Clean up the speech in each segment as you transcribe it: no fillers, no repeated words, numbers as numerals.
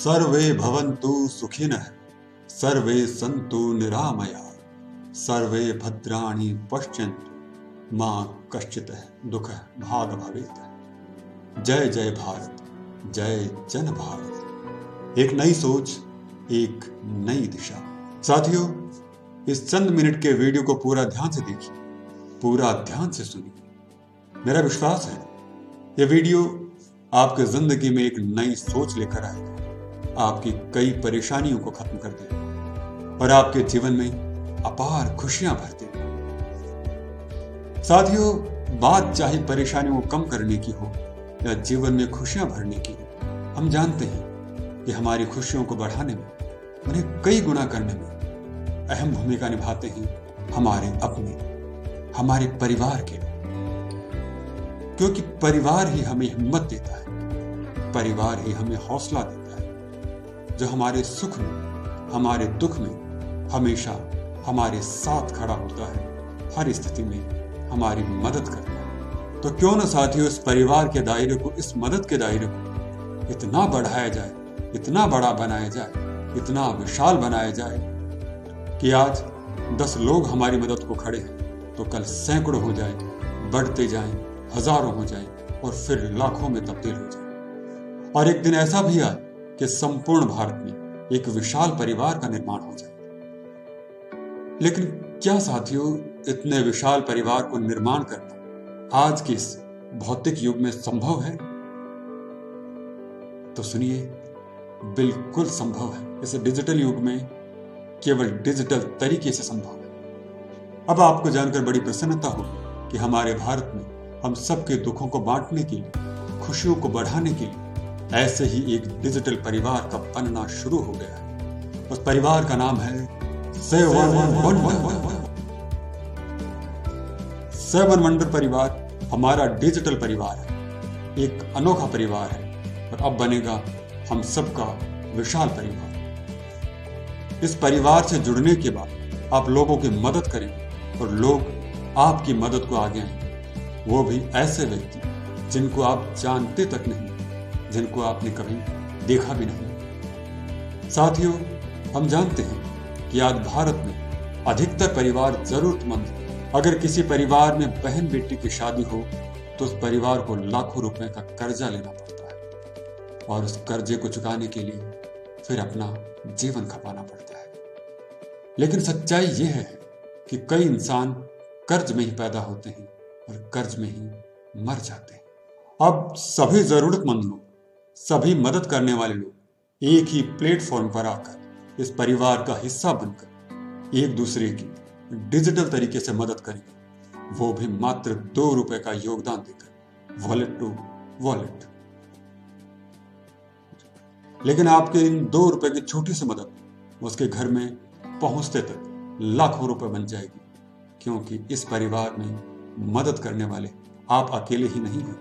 सर्वे भवन्तु सुखिनः, सर्वे सन्तु निरामयाः, सर्वे भद्राणि पश्यन्तु मा कश्चित् दुःखः भाग् भवेत्। जय जय भारत, जय जन भारत। एक नई सोच, एक नई दिशा। साथियों, इस चंद मिनट के वीडियो को पूरा ध्यान से देखिए, पूरा ध्यान से सुनिए। मेरा विश्वास है यह वीडियो आपके जिंदगी में एक नई सोच लेकर आएगा, आपकी कई परेशानियों को खत्म कर देगा और आपके जीवन में अपार खुशियां भर देगा। साथियों, बात चाहे परेशानियों को कम करने की हो या जीवन में खुशियां भरने की हो, हम जानते हैं कि हमारी खुशियों को बढ़ाने में, उन्हें कई गुना करने में अहम भूमिका निभाते हैं हमारे अपने, हमारे परिवार के लोग। क्योंकि परिवार ही हमें हिम्मत देता है, परिवार ही हमें हौसला देता है, जो हमारे सुख में, हमारे दुख में हमेशा हमारे साथ खड़ा होता है, हर स्थिति में हमारी मदद करता है। तो क्यों न साथियों, इस परिवार के दायरे को, इस मदद के दायरे को इतना बढ़ाया जाए, इतना बड़ा बनाया जाए, इतना विशाल बनाया जाए कि आज 10 लोग हमारी मदद को खड़े हैं तो कल सैकड़ों हो जाए, बढ़ते जाएं, हजारों हो जाएं और फिर लाखों में तब्दील हो जाए। और एक दिन ऐसा भी आए कि संपूर्ण भारत में एक विशाल परिवार का निर्माण हो जाए। लेकिन क्या साथियों, इतने विशाल परिवार को निर्माण करना आज के इस भौतिक युग में संभव है? तो सुनिए, बिल्कुल संभव है। इस डिजिटल युग में केवल डिजिटल तरीके से संभव है। अब आपको जानकर बड़ी प्रसन्नता होगी कि हमारे भारत में हम सबके दुखों को बांटने के लिए, खुशियों को बढ़ाने के लिए ऐसे ही एक डिजिटल परिवार का बनना शुरू हो गया है। उस परिवार का नाम है सेवन वंडर परिवार। हमारा डिजिटल परिवार है, एक अनोखा परिवार है और अब बनेगा हम सबका विशाल परिवार। इस परिवार से जुड़ने के बाद आप लोगों की मदद करेंगे और लोग आपकी मदद को आगे आएंगे। वो भी ऐसे व्यक्ति जिनको आप जानते तक नहीं, जिनको आपने कभी देखा भी नहीं। साथियों, हम जानते हैं कि आज भारत में अधिकतर परिवार जरूरतमंद हैं। अगर किसी परिवार में बहन बेटी की शादी हो तो उस परिवार को लाखों रुपए का कर्जा लेना पड़ता है और उस कर्जे को चुकाने के लिए फिर अपना जीवन खपाना पड़ता है। लेकिन सच्चाई यह है कि कई इंसान कर्ज में ही पैदा होते हैं और कर्ज में ही मर जाते हैं। अब सभी जरूरतमंद लोग, सभी मदद करने वाले लोग एक ही प्लेटफॉर्म पर आकर इस परिवार का हिस्सा बनकर एक दूसरे की डिजिटल तरीके से मदद करेंगे, वो भी मात्र 2 रुपए का योगदान देकर, वॉलेट टू वॉलेट। लेकिन आपके इन 2 रुपए की छोटी सी मदद उसके घर में पहुंचते तक लाखों रुपए बन जाएगी, क्योंकि इस परिवार में मदद करने वाले आप अकेले ही नहीं हैं,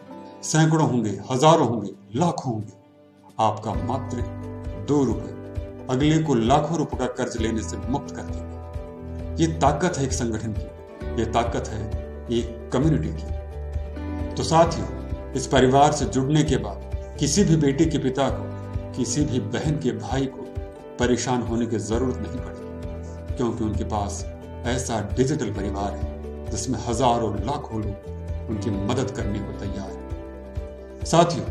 सैकड़ों होंगे, हजारों होंगे, लाखों होंगे। आपका मात्र 2 रुपए अगले को लाखों रुपए का कर्ज लेने से मुक्त कर देगा। ये ताकत है एक संगठन की, ये ताकत है एक कम्युनिटी की। तो साथियों, इस परिवार से जुड़ने के बाद किसी भी बेटे के पिता को, किसी भी बहन के भाई को परेशान होने की जरूरत नहीं पड़ेगी, क्योंकि उनके पास ऐसा डिजिटल परिवार है जिसमें हजारों लाखों लोग उनकी मदद करने को तैयार हैं। साथियों,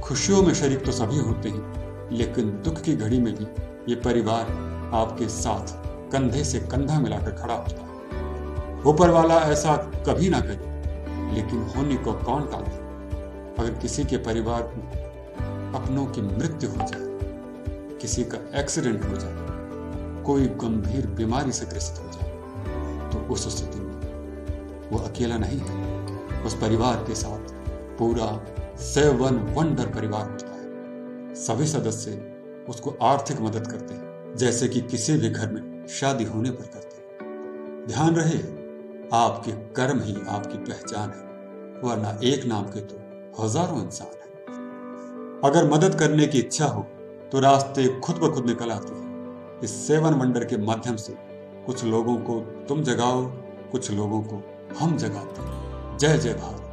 खुशियों में शरीक तो सभी होते हैं, लेकिन दुख की घड़ी में भी ये परिवार आपके साथ कंधे से कंधा मिलाकर खड़ा होता है। ऊपर वाला ऐसा कभी ना करे, लेकिन होने को कौन टाले। अगर किसी के परिवार में अपनों की मृत्यु हो जाए, किसी का एक्सीडेंट हो जाए, कोई गंभीर बीमारी से ग्रसित हो जाए, तो उस स्थिति में वो अकेला नहीं है। उस परिवार के साथ पूरा 7 वंडर परिवार होता है। सभी सदस्य उसको आर्थिक मदद करते हैं, जैसे कि किसी भी घर में शादी होने पर करते हैं। ध्यान रहे, आपके कर्म ही आपकी पहचान है, वरना एक नाम के तो हजारों इंसान हैं। अगर मदद करने की इच्छा हो तो रास्ते खुद ब खुद निकल आते हैं। इस 7 वंडर के माध्यम से कुछ लोगों को तुम जगाओ, कुछ लोगों को हम जगाते हैं। जय जय भारत।